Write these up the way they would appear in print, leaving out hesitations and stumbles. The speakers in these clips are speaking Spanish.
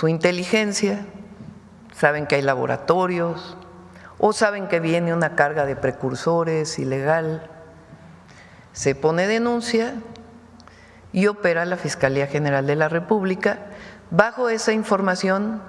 su inteligencia, saben que hay laboratorios o saben que viene una carga de precursores ilegal. Se pone denuncia y opera la Fiscalía General de la República bajo esa información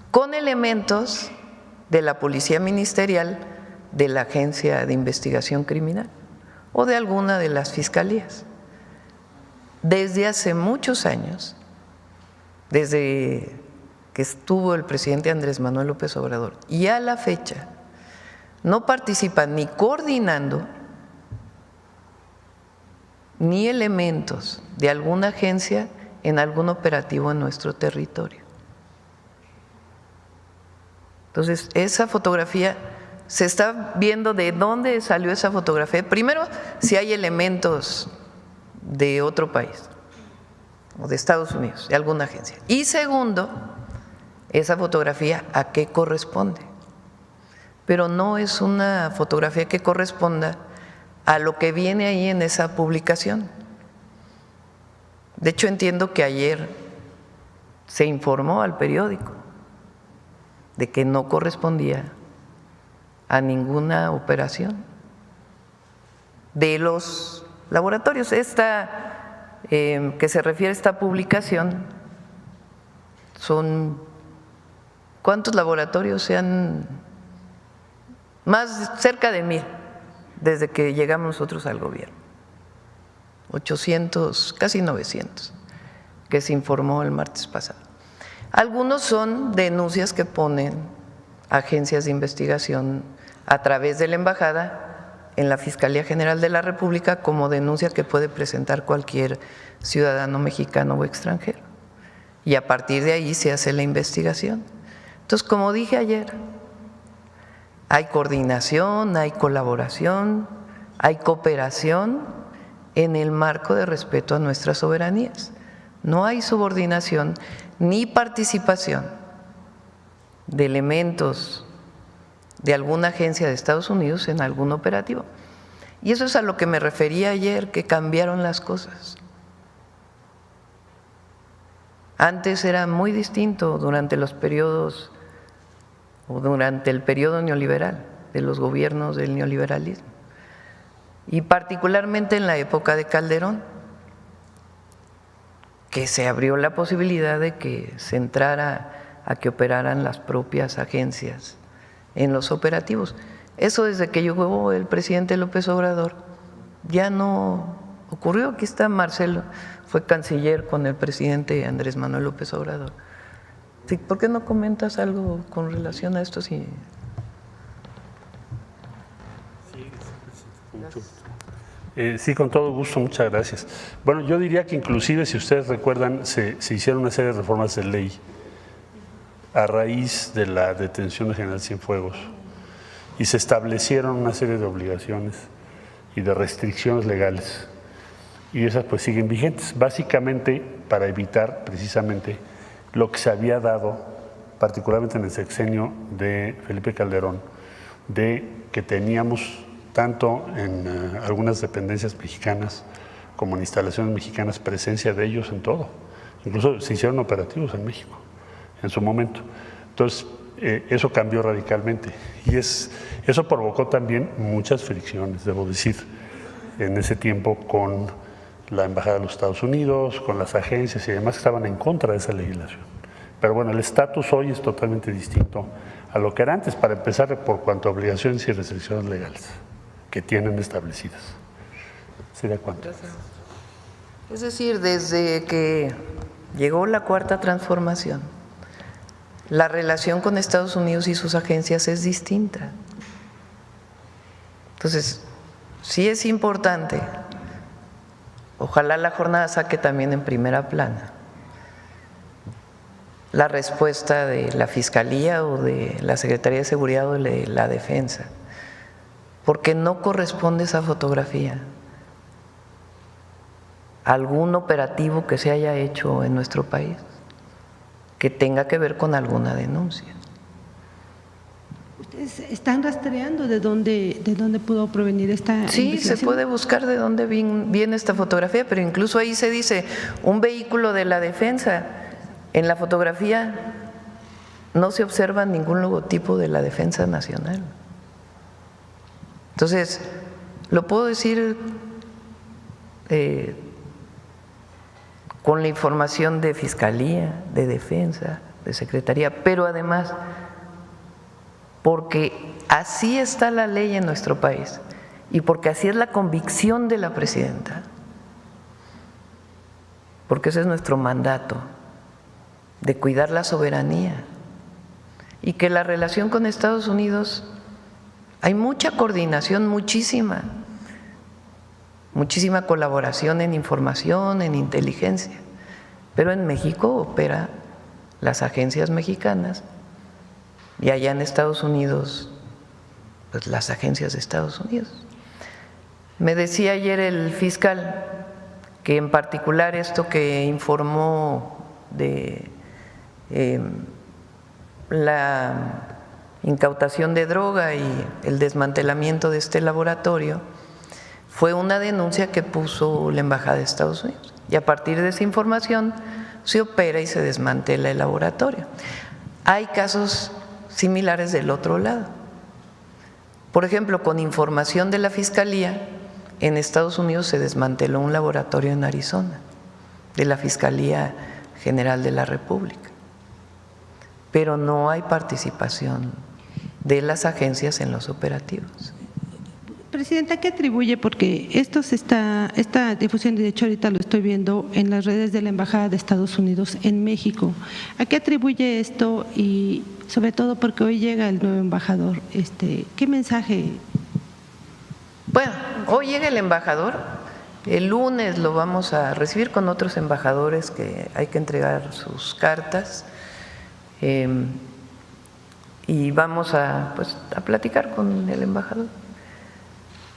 con elementos de la Policía Ministerial, de la Agencia de Investigación Criminal o de alguna de las fiscalías. Desde hace muchos años, desde que estuvo el presidente Andrés Manuel López Obrador y a la fecha, no participan ni coordinando ni elementos de alguna agencia en algún operativo en nuestro territorio. Entonces, esa fotografía, se está viendo de dónde salió esa fotografía. Primero, si hay elementos de otro país o de Estados Unidos, de alguna agencia. Y segundo, esa fotografía a qué corresponde. Pero no es una fotografía que corresponda a lo que viene ahí en esa publicación. De hecho, entiendo que ayer se informó al periódico de que no correspondía a ninguna operación de los laboratorios. Esta que se refiere a esta publicación son ¿cuántos laboratorios se han? Más cerca de 1000 desde que llegamos nosotros al gobierno, 800, casi 900, que se informó el martes pasado. Algunos son denuncias que ponen agencias de investigación a través de la embajada en la Fiscalía General de la República como denuncia que puede presentar cualquier ciudadano mexicano o extranjero. Y a partir de ahí se hace la investigación. Entonces, como dije ayer, hay coordinación, hay colaboración, hay cooperación en el marco de respeto a nuestras soberanías. No hay subordinación ni participación de elementos de alguna agencia de Estados Unidos en algún operativo. Y eso es a lo que me refería ayer, que cambiaron las cosas. Antes era muy distinto durante los periodos o durante el periodo neoliberal, de los gobiernos del neoliberalismo, y particularmente en la época de Calderón, que se abrió la posibilidad de que se entrara a que operaran las propias agencias en los operativos. Eso desde que llegó el presidente López Obrador ya no ocurrió. Aquí está Marcelo, fue canciller con el presidente Andrés Manuel López Obrador. Sí, ¿por qué no comentas algo con relación a esto? Sí. Sí, con todo gusto, muchas gracias. Bueno, yo diría que inclusive, si ustedes recuerdan, se hicieron una serie de reformas de ley a raíz de la detención de General Cienfuegos y se establecieron una serie de obligaciones y de restricciones legales y esas pues siguen vigentes, básicamente para evitar precisamente lo que se había dado, particularmente en el sexenio de Felipe Calderón, de que teníamos tanto en algunas dependencias mexicanas como en instalaciones mexicanas presencia de ellos en todo. Incluso se hicieron operativos en México en su momento. Entonces, eso cambió radicalmente y eso provocó también muchas fricciones, debo decir, en ese tiempo con la Embajada de los Estados Unidos, con las agencias y demás que estaban en contra de esa legislación. Pero bueno, el estatus hoy es totalmente distinto a lo que era antes, para empezar por cuanto a obligaciones y restricciones legales que tienen establecidas. ¿Sería cuánto? Es decir, desde que llegó la Cuarta Transformación, la relación con Estados Unidos y sus agencias es distinta. Entonces, sí es importante, ojalá la jornada saque también en primera plana la respuesta de la Fiscalía o de la Secretaría de Seguridad o de la Defensa, porque no corresponde esa fotografía a algún operativo que se haya hecho en nuestro país que tenga que ver con alguna denuncia. ¿Ustedes están rastreando de dónde pudo provenir esta Sí, investigación? se puede buscar de dónde viene esta fotografía, pero incluso ahí se dice un vehículo de la defensa. En la fotografía no se observa ningún logotipo de la Defensa Nacional. Entonces, lo puedo decir con la información de Fiscalía, de Defensa, de Secretaría, pero además porque así está la ley en nuestro país y porque así es la convicción de la presidenta, porque ese es nuestro mandato, de cuidar la soberanía, y que la relación con Estados Unidos hay mucha coordinación, muchísima colaboración en información, en inteligencia, pero en México opera las agencias mexicanas y allá en Estados Unidos, pues las agencias de Estados Unidos. Me decía ayer el fiscal que en particular esto que informó de la incautación de droga y el desmantelamiento de este laboratorio fue una denuncia que puso la Embajada de Estados Unidos, y a partir de esa información se opera y se desmantela el laboratorio. Hay casos similares del otro lado. Por ejemplo, con información de la Fiscalía, en Estados Unidos se desmanteló un laboratorio en Arizona, de la Fiscalía General de la República, pero no hay participación de las agencias en los operativos. Presidenta, ¿qué atribuye? Porque esta difusión, de hecho ahorita lo estoy viendo en las redes de la Embajada de Estados Unidos en México. ¿A qué atribuye esto? Y sobre todo porque hoy llega el nuevo embajador. ¿Qué mensaje? Bueno, hoy llega el embajador, el lunes lo vamos a recibir con otros embajadores que hay que entregar sus cartas y vamos a platicar con el embajador.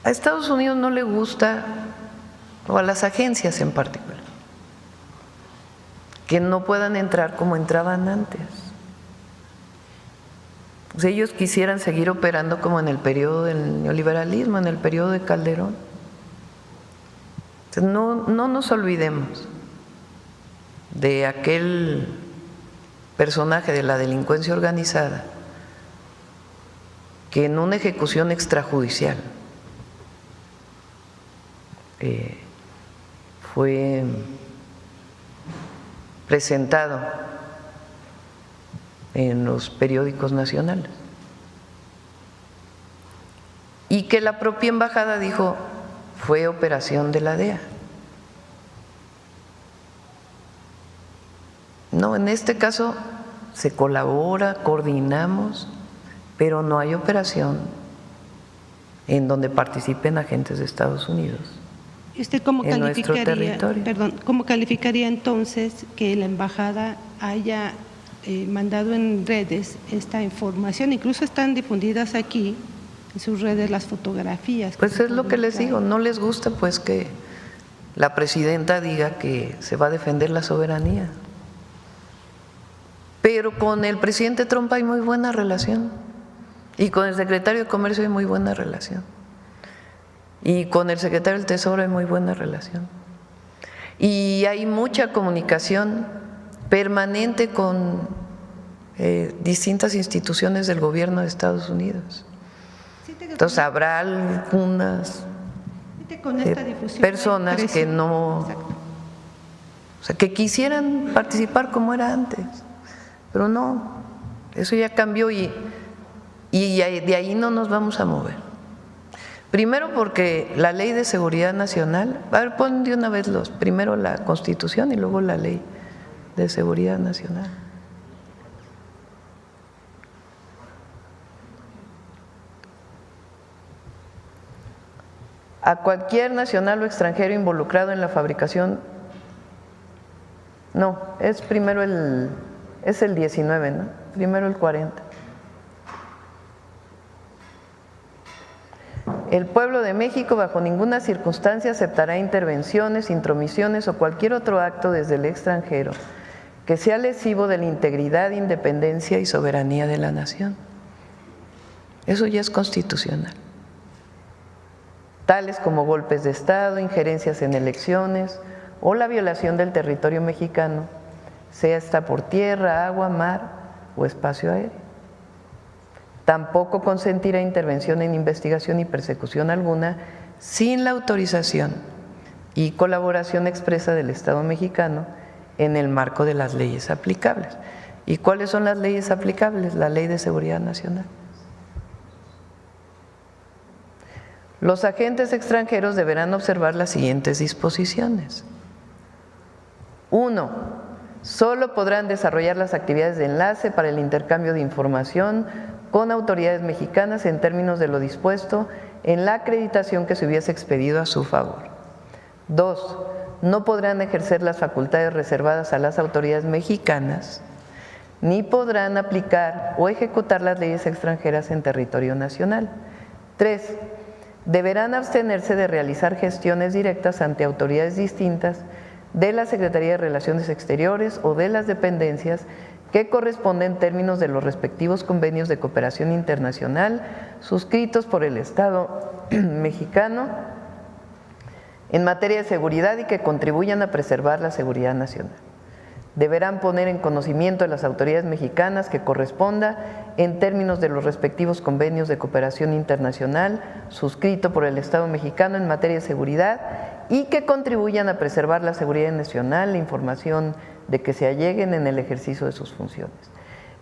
A Estados Unidos no le gusta, o a las agencias en particular, que no puedan entrar como entraban antes. O sea, ellos quisieran seguir operando como en el periodo del neoliberalismo, en el periodo de Calderón. Entonces, no nos olvidemos de aquel personaje de la delincuencia organizada que en una ejecución extrajudicial fue presentado en los periódicos nacionales y que la propia embajada dijo fue operación de la DEA. No, en este caso se colabora, coordinamos, pero no hay operación en donde participen agentes de Estados Unidos. ¿Y usted cómo calificaría entonces que la embajada haya mandado en redes esta información? Incluso están difundidas aquí en sus redes las fotografías. Pues es lo que les digo, no les gusta pues que la presidenta diga que se va a defender la soberanía. Pero con el presidente Trump hay muy buena relación y con el secretario de Comercio hay muy buena relación. Y con el secretario del Tesoro hay muy buena relación. Y hay mucha comunicación permanente con distintas instituciones del gobierno de Estados Unidos. Entonces habrá algunas personas que no, o sea, que quisieran participar como era antes, pero no, eso ya cambió y de ahí no nos vamos a mover. Primero porque la Ley de Seguridad Nacional, a ver, pon de una vez primero la Constitución y luego la Ley de Seguridad Nacional. A cualquier nacional o extranjero involucrado en la fabricación, no, es primero es el 19, ¿no? Primero el 40. El pueblo de México bajo ninguna circunstancia aceptará intervenciones, intromisiones o cualquier otro acto desde el extranjero que sea lesivo de la integridad, independencia y soberanía de la nación. Eso ya es constitucional. Tales como golpes de Estado, injerencias en elecciones o la violación del territorio mexicano sea esta por tierra, agua, mar o espacio aéreo. Tampoco consentirá intervención en investigación y persecución alguna sin la autorización y colaboración expresa del Estado mexicano en el marco de las leyes aplicables. ¿Y cuáles son las leyes aplicables? La Ley de Seguridad Nacional. Los agentes extranjeros deberán observar las siguientes disposiciones. 1. Solo podrán desarrollar las actividades de enlace para el intercambio de información con autoridades mexicanas en términos de lo dispuesto en la acreditación que se hubiese expedido a su favor. 2. No podrán ejercer las facultades reservadas a las autoridades mexicanas, ni podrán aplicar o ejecutar las leyes extranjeras en territorio nacional. 3. Deberán abstenerse de realizar gestiones directas ante autoridades distintas de la Secretaría de Relaciones Exteriores o de las dependencias que corresponden en términos de los respectivos convenios de cooperación internacional suscritos por el Estado mexicano en materia de seguridad y que contribuyan a preservar la seguridad nacional. Deberán poner en conocimiento de las autoridades mexicanas que corresponda en términos de los respectivos convenios de cooperación internacional suscrito por el Estado mexicano en materia de seguridad y que contribuyan a preservar la seguridad nacional, la información de que se alleguen en el ejercicio de sus funciones.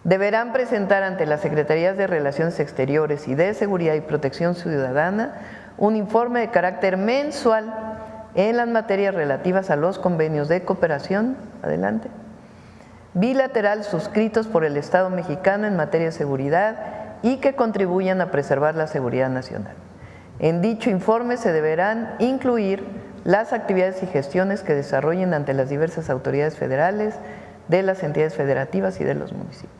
Deberán presentar ante las Secretarías de Relaciones Exteriores y de Seguridad y Protección Ciudadana un informe de carácter mensual en las materias relativas a los convenios de cooperación, adelante, bilateral suscritos por el Estado mexicano en materia de seguridad y que contribuyan a preservar la seguridad nacional. En dicho informe se deberán incluir las actividades y gestiones que desarrollen ante las diversas autoridades federales, de las entidades federativas y de los municipios.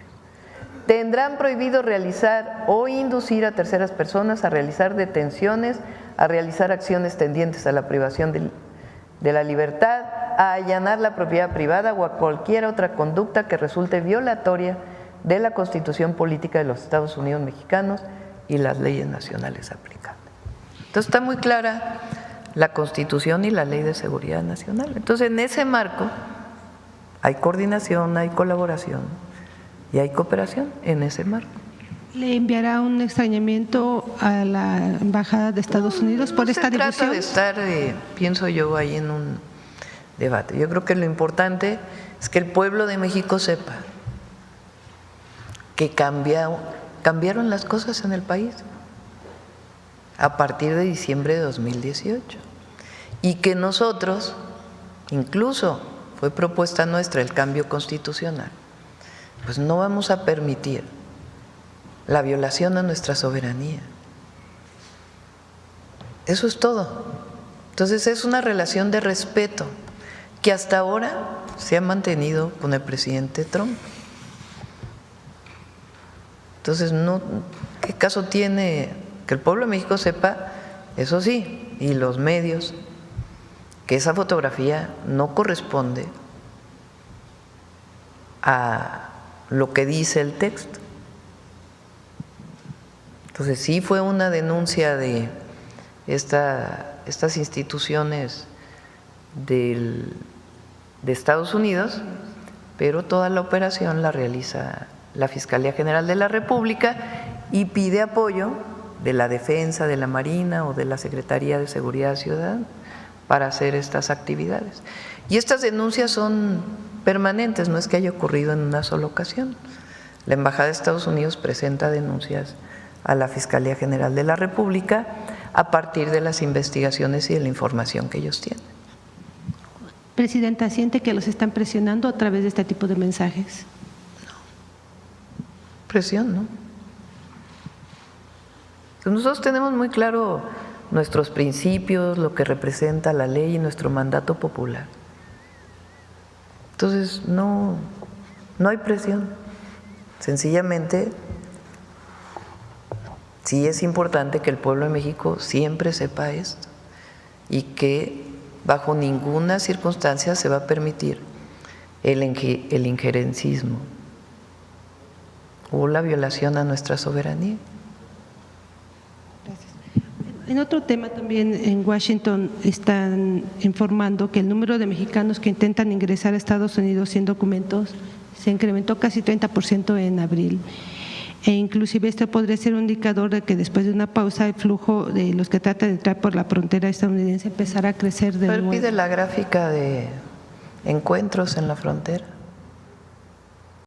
Tendrán prohibido realizar o inducir a terceras personas a realizar detenciones, a realizar acciones tendientes a la privación de la libertad, a allanar la propiedad privada o a cualquier otra conducta que resulte violatoria de la Constitución Política de los Estados Unidos Mexicanos y las leyes nacionales aplicables. Entonces está muy clara la Constitución y la Ley de Seguridad Nacional. Entonces en ese marco hay coordinación, hay colaboración y hay cooperación en ese marco. ¿Le enviará un extrañamiento a la Embajada de Estados Unidos por esta difusión? No se trata de estar, pienso yo, ahí en un debate. Yo creo que lo importante es que el pueblo de México sepa que cambiaron las cosas en el país a partir de diciembre de 2018 y que nosotros, incluso fue propuesta nuestra el cambio constitucional, pues no vamos a permitir la violación a nuestra soberanía. Eso es todo. Entonces es una relación de respeto que hasta ahora se ha mantenido con el presidente Trump. Entonces, ¿qué caso tiene que el pueblo de México sepa, eso sí, y los medios, que esa fotografía no corresponde a lo que dice el texto? Entonces sí fue una denuncia de estas instituciones de Estados Unidos, pero toda la operación la realiza la Fiscalía General de la República y pide apoyo de la Defensa, de la Marina o de la Secretaría de Seguridad Ciudadana para hacer estas actividades. Y estas denuncias son permanentes, no es que haya ocurrido en una sola ocasión. La Embajada de Estados Unidos presenta denuncias a la Fiscalía General de la República a partir de las investigaciones y de la información que ellos tienen. Presidenta, ¿siente que los están presionando a través de este tipo de mensajes? No. Presión, ¿no? Nosotros tenemos muy claro nuestros principios, lo que representa la ley y nuestro mandato popular. Entonces, no hay presión. Sencillamente, sí es importante que el pueblo de México siempre sepa esto y que bajo ninguna circunstancia se va a permitir el injerencismo o la violación a nuestra soberanía. En otro tema también en Washington están informando que el número de mexicanos que intentan ingresar a Estados Unidos sin documentos se incrementó casi 30% en abril. E inclusive esto podría ser un indicador de que después de una pausa el flujo de los que tratan de entrar por la frontera estadounidense empezará a crecer de Pero nuevo. pide la gráfica de encuentros en la frontera.